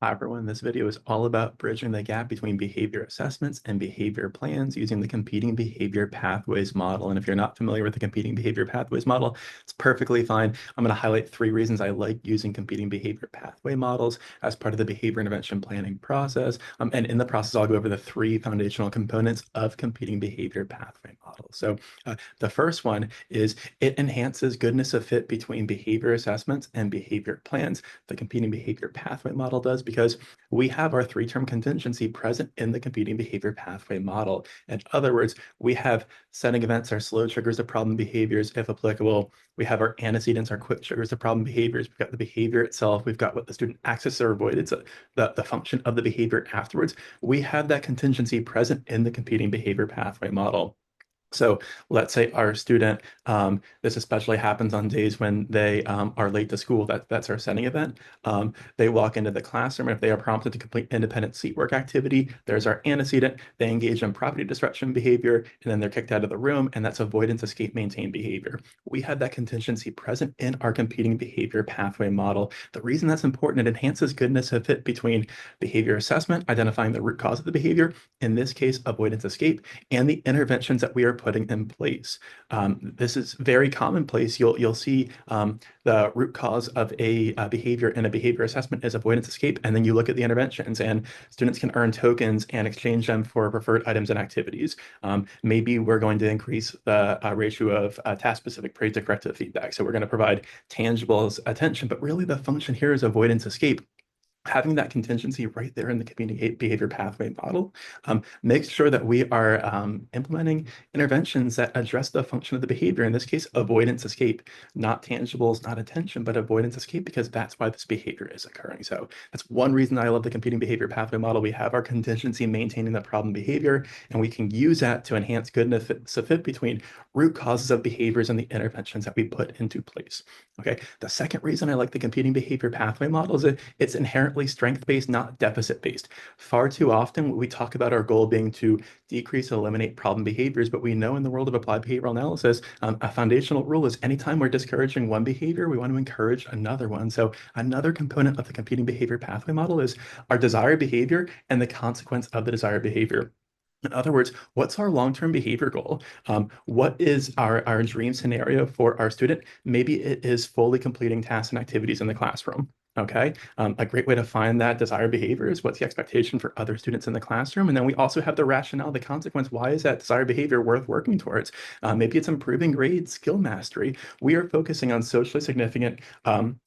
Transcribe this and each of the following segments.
Hi everyone, this video is all about bridging the gap between behavior assessments and behavior plans using the competing behavior pathways model. And if you're not familiar with the competing behavior pathways model, it's perfectly fine. I'm going to highlight 3 reasons I like using competing behavior pathway models as part of the behavior intervention planning process. And in the process, I'll go over the 3 foundational components of competing behavior pathway models. The first one is it enhances goodness of fit between behavior assessments and behavior plans. The competing behavior pathway model does because we have our 3-term contingency present in the competing behavior pathway model. In other words, we have setting events, our slow triggers of problem behaviors, if applicable. We have our antecedents, our quick triggers of problem behaviors. We've got the behavior itself. We've got what the student access or avoided, so the function of the behavior afterwards. We have that contingency present in the competing behavior pathway model. So let's say our student, this especially happens on days when they are late to school. That's our setting event. They walk into the classroom. If they are prompted to complete independent seat work activity, there's our antecedent. They engage in property disruption behavior, and then they're kicked out of the room, and that's avoidance, escape, maintain behavior. We have that contingency present in our competing behavior pathway model. The reason that's important, it enhances goodness of fit between behavior assessment, identifying the root cause of the behavior, in this case, avoidance, escape, and the interventions that we are putting in place. This is very commonplace. You'll see the root cause of a behavior in a behavior assessment is avoidance escape, and then you look at the interventions, and students can earn tokens and exchange them for preferred items and activities. Maybe we're going to increase the ratio of task-specific praise to corrective feedback. So we're going to provide tangibles attention, but really the function here is avoidance escape. Having that contingency right there in the community behavior pathway model makes sure that we are implementing interventions that address the function of the behavior, in this case, avoidance escape, not tangibles, not attention, but avoidance escape, because that's why this behavior is occurring. So that's one reason I love the competing behavior pathway model. We have our contingency maintaining the problem behavior, and we can use that to enhance goodness of fit between root causes of behaviors and the interventions that we put into place. Okay, the second reason I like the competing behavior pathway model is that it's inherently strength-based, not deficit-based. Far too often, we talk about our goal being to decrease and eliminate problem behaviors, but we know in the world of applied behavioral analysis, a foundational rule is anytime we're discouraging one behavior, we want to encourage another one. So another component of the competing behavior pathway model is our desired behavior and the consequence of the desired behavior. In other words, what's our long-term behavior goal? What is our dream scenario for our student? Maybe it is fully completing tasks and activities in the classroom. Okay, a great way to find that desired behavior is what's the expectation for other students in the classroom. And then we also have the rationale, the consequence. Why is that desired behavior worth working towards? Maybe it's improving grades, skill mastery. We are focusing on socially significant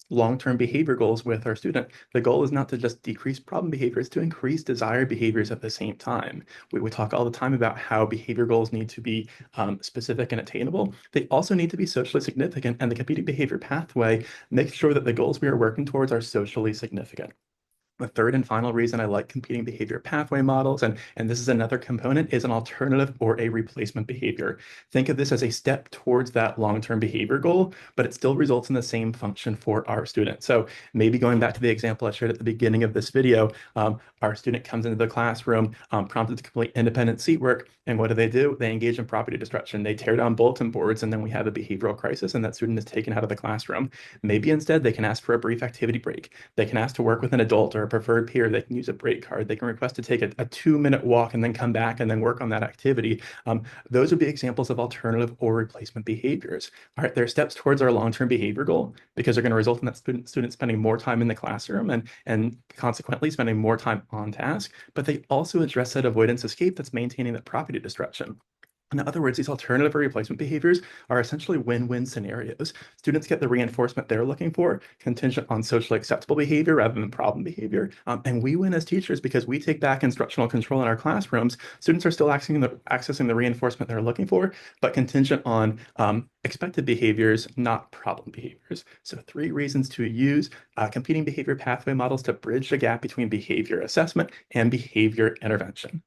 long-term behavior goals with our student. The goal is not to just decrease problem behaviors, to increase desired behaviors at the same time. We talk all the time about how behavior goals need to be specific and attainable. They also need to be socially significant, and the competing behavior pathway makes sure that the goals we are working towards are socially significant. The third and final reason I like competing behavior pathway models, and this is another component, is an alternative or a replacement behavior. Think of this as a step towards that long-term behavior goal, but it still results in the same function for our student. So maybe going back to the example I shared at the beginning of this video, our student comes into the classroom, prompted to complete independent seat work, and what do? They engage in property destruction. They tear down bulletin boards, and then we have a behavioral crisis, and that student is taken out of the classroom. Maybe instead they can ask for a brief activity break. They can ask to work with an adult or a preferred peer. They can use a break card. They can request to take a 2-minute walk and then come back and then work on that activity. Those would be examples of alternative or replacement behaviors. All right, they're steps towards our long-term behavior goal because they're going to result in that student spending more time in the classroom and consequently spending more time on task, but they also address that avoidance escape that's maintaining that property destruction. In other words, these alternative or replacement behaviors are essentially win-win scenarios. Students get the reinforcement they're looking for, contingent on socially acceptable behavior rather than problem behavior. And we win as teachers because we take back instructional control in our classrooms. Students are still accessing the reinforcement they're looking for, but contingent on expected behaviors, not problem behaviors. So 3 reasons to use competing behavior pathway models to bridge the gap between behavior assessment and behavior intervention.